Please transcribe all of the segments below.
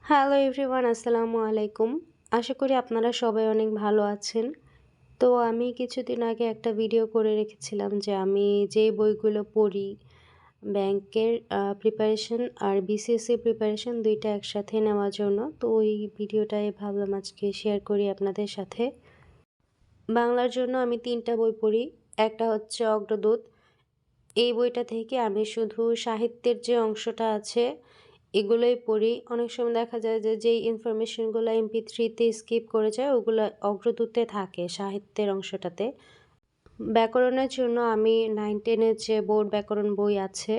Hello everyone, আসসালামু আলাইকুম। আশা করি আপনারা সবাই অনেক ভালো আছেন। তো আমি কিছুদিন আগে একটা ভিডিও করে রেখেছিলাম যে আমি যে বইগুলো পড়ি ব্যাংকের প্রিপারেশন আর বিসিএসসি প্রিপারেশন ২ টা একসাথে নেওয়ার জন্য। তো ওই ভিডিওটাই ভাবলাম আজকে শেয়ার করি আপনাদের সাথে। বাংলার জন্য আমি ৩ টা বই পড়ি। একটা হচ্ছে অগ্রদূত। এই বইটা থেকে আমি শুধু সাহিত্যের যে অংশটা আছে এগুলোই পড়ি। অনেক সময় দেখা যায় যে যেই ইনফরমেশনগুলো MP3 তে স্কিপ করে যায় ওগুলো অগ্রদূতে থাকে সাহিত্যের অংশটাতে। ব্যাকরণের জন্য আমি 9-10 এর যে বোর্ড ব্যাকরণ বই আছে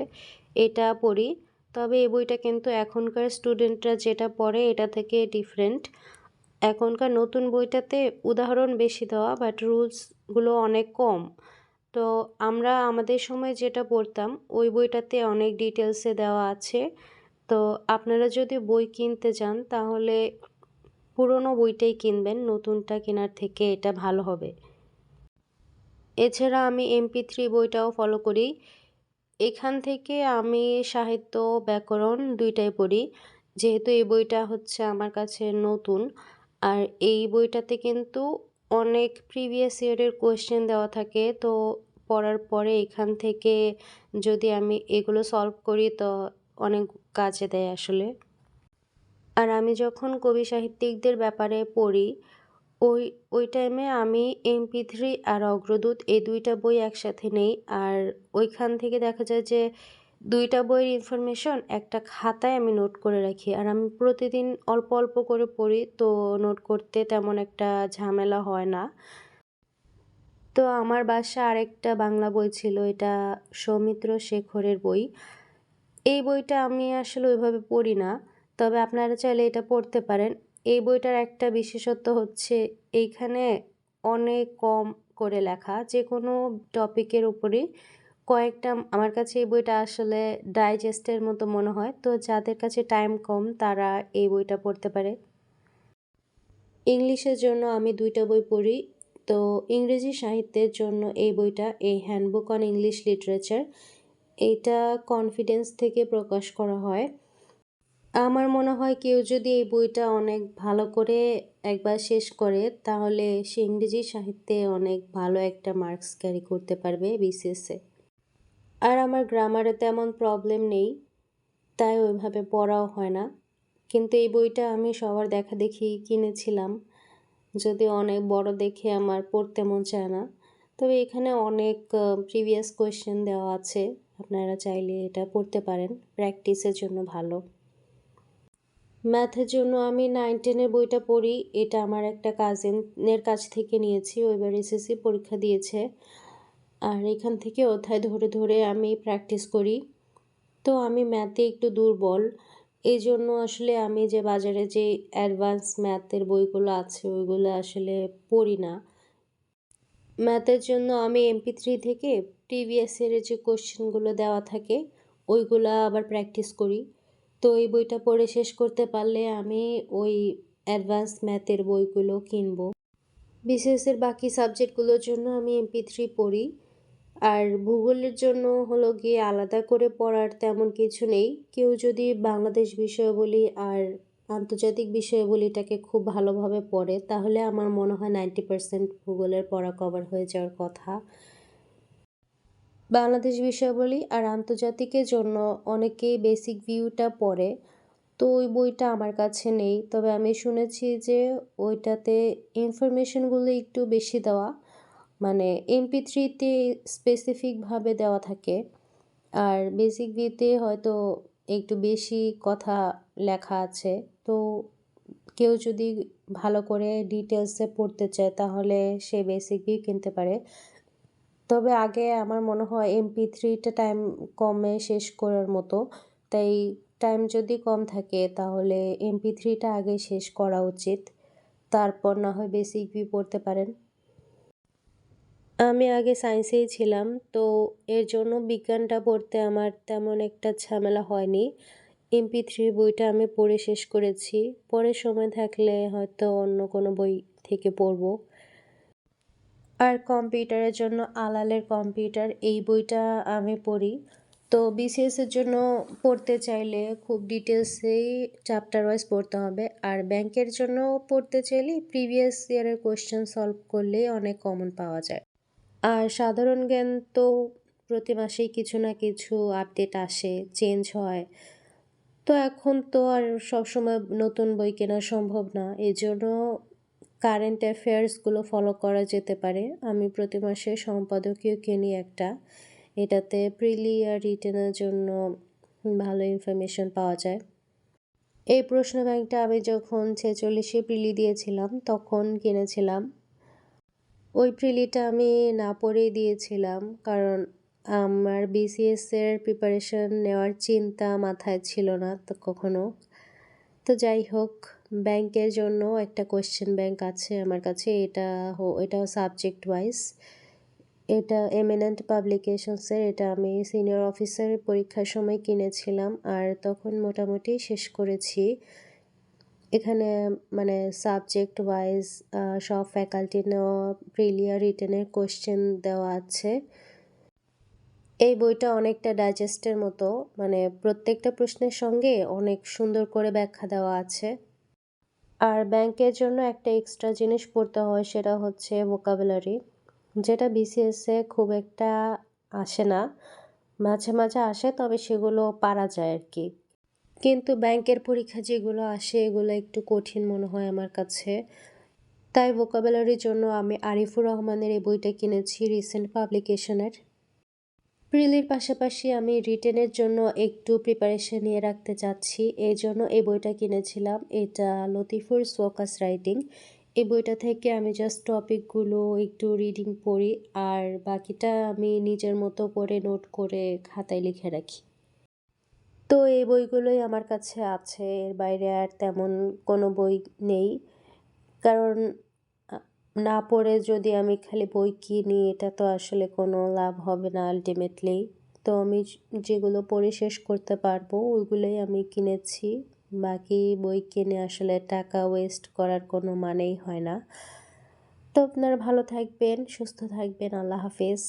এটা পড়ি। তবে এই বইটা কিন্তু এখনকার স্টুডেন্টরা যেটা পড়ে এটা থেকে ডিফারেন্ট। এখনকার নতুন বইটাতে উদাহরণ বেশি দেওয়া বাট রুলসগুলো অনেক কম। তো আমরা আমাদের সময় যেটা পড়তাম ওই বইটাতে অনেক ডিটেলসে দেওয়া আছে। তো আপনারা যদি বই কিনতে যান তাহলে পুরনো বইটাই কিনবেন, নতুনটা কেনার থেকে এটা ভালো হবে। এছাড়া আমি MP3 বইটাও ফলো করি। এখান থেকে আমি সাহিত্য, ব্যাকরণ ২ টাই পড়ি। যেহেতু এই বইটা হচ্ছে আমার কাছে নতুন, আর এই বইটাতে কিন্তু অনেক প্রিভিয়াস ইয়ারের কোয়েশ্চেন দেওয়া থাকে। তো পড়ার পরে এখান থেকে যদি আমি এগুলো সলভ করি তো অনেক কাজে দেয় আসলে। আর আমি যখন কবি সাহিত্যিকদের ব্যাপারে পড়ি ওই ওই টাইমে আমি MP3 আর অগ্রদূত এই ২ টা বই একসাথে নেই। আর ওইখান থেকে দেখা যায় যে ২ টা বইয়ের ইনফরমেশন একটা খাতায় আমি নোট করে রাখি। আর আমি প্রতিদিন অল্প, অল্প করে পড়ি, তো নোট করতে তেমন একটা ঝামেলা হয় না। তো আমার বাসায় আরেকটা বাংলা বই ছিল, এটা সৌমিত্র শেখরের বই। এই বইটা আমি আসলে ওইভাবে পড়ি না, তবে আপনারা চাইলে এটা পড়তে পারেন। এই বইটার একটা বিশেষত্ব হচ্ছে এইখানে অনেক কম করে লেখা, যে কোনো টপিকের উপরেই কয়েকটা। আমার কাছে এই বইটা আসলে ডাইজেস্টের মতো মনে হয়। তো যাদের কাছে টাইম কম তারা এই বইটা পড়তে পারে। ইংলিশের জন্য আমি ২ টা বই পড়ি। তো ইংরেজি সাহিত্যের জন্য এই বইটা, এই হ্যান্ডবুক অন ইংলিশ লিটারেচার, এইটা কনফিডেন্স থেকে প্রকাশ করা হয়। আমার মনে হয় কেউ যদি এই বইটা অনেক ভালো করে একবার শেষ করে তাহলে সে ইংরেজি সাহিত্যে অনেক ভালো একটা মার্কস ক্যারি করতে পারবে বিসিএসে। আর আমার গ্রামারে তেমন প্রবলেম নেই, তাই ওইভাবে পড়াও হয় না। কিন্তু এই বইটা আমি সবার দেখাদেখি কিনেছিলাম, যদিও অনেক বড় দেখে আমার পড়তে মন চায় না। তবে এখানে অনেক প্রিভিয়াস কোয়েশ্চেন দেওয়া আছে, আপনারা চাইলে এটা পড়তে পারেন, প্র্যাকটিসের জন্য ভালো। ম্যাথের জন্য আমি 9-10 এর বইটা পড়ি। এটা আমার একটা কাজিনের কাছ থেকে নিয়েছি, ও এবার এসএসসি পরীক্ষা দিয়েছে। আর এখান থেকে অধ্যায় ধরে ধরে আমি প্র্যাকটিস করি। তো আমি ম্যাথে একটু দুর্বল, এই জন্য আসলে আমি যে বাজারে যে অ্যাডভান্স ম্যাথের বইগুলো আছে ওইগুলো আসলে পড়ি না। ম্যাথের জন্য আমি MP3 থেকে প্রিভিয়াস ইয়ারের যে কোশ্চেনগুলো দেওয়া থাকে ওইগুলা আবার প্র্যাকটিস করি। তো এই বইটা পড়ে শেষ করতে পারলে আমি ওই অ্যাডভান্স ম্যাথের বইগুলো কিনবো। বিসিএসের বাকি সাবজেক্টগুলোর জন্য আমি MP3 পড়ি। আর ভূগোলের জন্য হলো গিয়ে আলাদা করে পড়ার তেমন কিছু নেই। কেউ যদি বাংলাদেশ বিষয়াবলী আর আন্তর্জাতিক বিষয়াবলীটাকে খুব ভালোভাবে পড়ে তাহলে আমার মনে হয় 90% ভূগোলের পড়া কভার হয়ে যাওয়ার কথা। বাংলাদেশ বিষয়াবলী আর আন্তর্জাতিকের জন্য অনেকেই বেসিক ভিউটা পড়ে, তো ওই বইটা আমার কাছে নেই। তবে আমি শুনেছি যে ওইটাতে ইনফরমেশনগুলো একটু বেশি দেওয়া, মানে MP3-তে স্পেসিফিকভাবে দেওয়া থাকে, আর বেসিক ভিউতে হয়তো একটু বেশি কথা লেখা আছে। তো কেউ যদি ভালো করে ডিটেলসে পড়তে চায় তাহলে সে বেসিক ভিউ কিনতে পারে। তবে আগে আমার মনে হয় MP3টা টাইম কমে শেষ করার মতো, তাই টাইম যদি কম থাকে তাহলে MP3টা আগে শেষ করা উচিত, তারপর না হয় বেসিক ভিউ পড়তে পারেন। আমি আগে সায়েন্সেই ছিলাম, তো এর জন্য বিজ্ঞানটা পড়তে আমার তেমন একটা ঝামেলা হয়নি। MP3 বইটা আমি পড়ে শেষ করেছি, পরে সময় থাকলে হয়তো অন্য কোনো বই থেকে পড়ব। আর কম্পিউটারের জন্য আলালের কম্পিউটার এই বইটা আমি পড়ি। তো বিসিএস এর জন্য পড়তে চাইলে খুব ডিটেলসেই চ্যাপ্টার ওয়াইজ পড়তে হবে। আর ব্যাংকের জন্য পড়তে চাইলে প্রিভিয়াস ইয়ারের কোয়েশ্চেন সলভ করলেই অনেক কমন পাওয়া যায়। আর সাধারণ জ্ঞান তো প্রতি মাসেই কিছু না কিছু আপডেট আসে, চেঞ্জ হয়। তো এখন তো আর সবসময় নতুন বই কেনা সম্ভব না। এজন্য কারেন্ট অ্যাফেয়ার্সগুলো ফলো করা যেতে পারে। আমি প্রতি মাসে সম্পাদকীয় কিনি একটা। এটাতে প্রিলি আর রিটেনের জন্য ভালো ইনফরমেশন পাওয়া যায়। এই প্রশ্ন ব্যাংকটা আমি যখন 46-এ প্রিলি দিয়েছিলাম তখন কিনেছিলাম। ওই প্রিলিটা আমি না পড়েই দিয়েছিলাম, কারণ আমার বিসিএস এর প্রিপারেশন নেওয়ার চিন্তা মাথায় ছিল না তো কখনো। তো যাই হোক, ব্যাংকের জন্য একটা কোয়েশ্চেন ব্যাংক আছে আমার কাছে। এটাও সাবজেক্ট ওয়াইজ। এটা এমিনেন্ট পাবলিকেশনসের। এটা আমি সিনিয়র অফিসারের পরীক্ষার সময় কিনেছিলাম আর তখন মোটামুটি শেষ করেছি। এখানে মানে সাবজেক্ট ওয়াইজ সব ফ্যাকাল্টি নেওয়া প্রিলি আর রিটেনের কোয়েশ্চেন দেওয়া আছে। এই বইটা অনেকটা ডাইজেস্টের মতো, মানে প্রত্যেকটা প্রশ্নের সঙ্গে অনেক সুন্দর করে ব্যাখ্যা দেওয়া আছে। আর ব্যাংকের জন্য একটা এক্সট্রা জিনিস পড়তে হয়, সেটা হচ্ছে ভোকাবুলারি, যেটা বিসিএসে খুব একটা আসে না। মাঝে মাঝে আসে, তবে সেগুলো পারা যায় আর কি। কিন্তু ব্যাংকের পরীক্ষা যেগুলো আসে এগুলো একটু কঠিন মনে হয় আমার কাছে। তাই ভোকাবুলারির জন্য আমি আরিফুর রহমানের এই বইটা কিনেছি, রিসেন্ট পাবলিকেশনের। প্রিলির পাশাপাশি আমি রিটেনের জন্য একটু প্রিপারেশন নিয়ে রাখতে চাচ্ছি, এই জন্য এই বইটা কিনেছিলাম। এটা লতিফুর ফোকাস রাইটিং। এই বইটা থেকে আমি জাস্ট টপিকগুলো একটু রিডিং পড়ি আর বাকিটা আমি নিজের মতো করে নোট করে খাতায় লিখে রাখি। তো এই বইগুলোই আমার কাছে আছে, এর বাইরে আর তেমন কোনো বই নেই। কারণ আ না পড়ে যদি আমি খালি বই কিনি এটা তো আসলে কোনো লাভ হবে না আল্টিমেটলি। তো আমি যেগুলো পড়ে শেষ করতে পারবো ওইগুলোই আমি কিনেছি। বাকি বই কিনে আসলে টাকা ওয়েস্ট করার কোনো মানেই হয় না। তো আপনারা ভালো থাকবেন, সুস্থ থাকবেন। আল্লাহ হাফেজ।